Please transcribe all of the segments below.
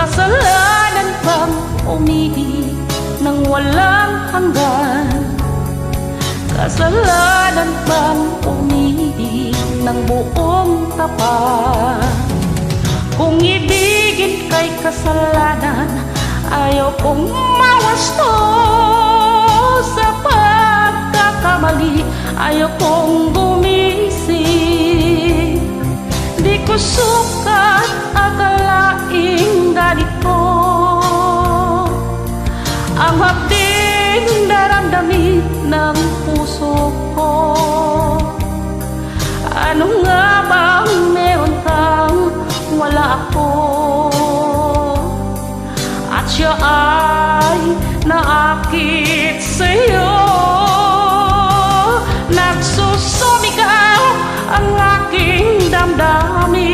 kasalanan bang umihi nang walang hanggan? Kasalanan bang umihi ng buong tapat? Kung ibigin kay kasalanan, ayaw kong mawasto sa pagkakamali, ayaw kong gumising. Di ko sukat akalaing ganito ang hapding daramdamin ng puso ko. Ano nga bang meron kang wala ako? At siya ay naakit sa'yo. Nagsusumigaw ang aking damdamin,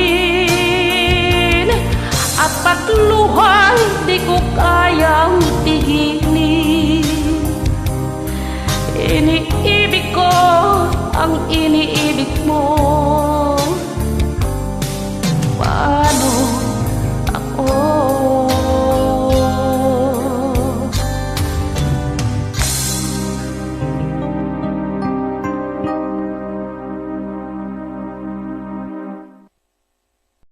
at pagluhay di ko kayang tigilin. Iniibig ko ang iniibig mo,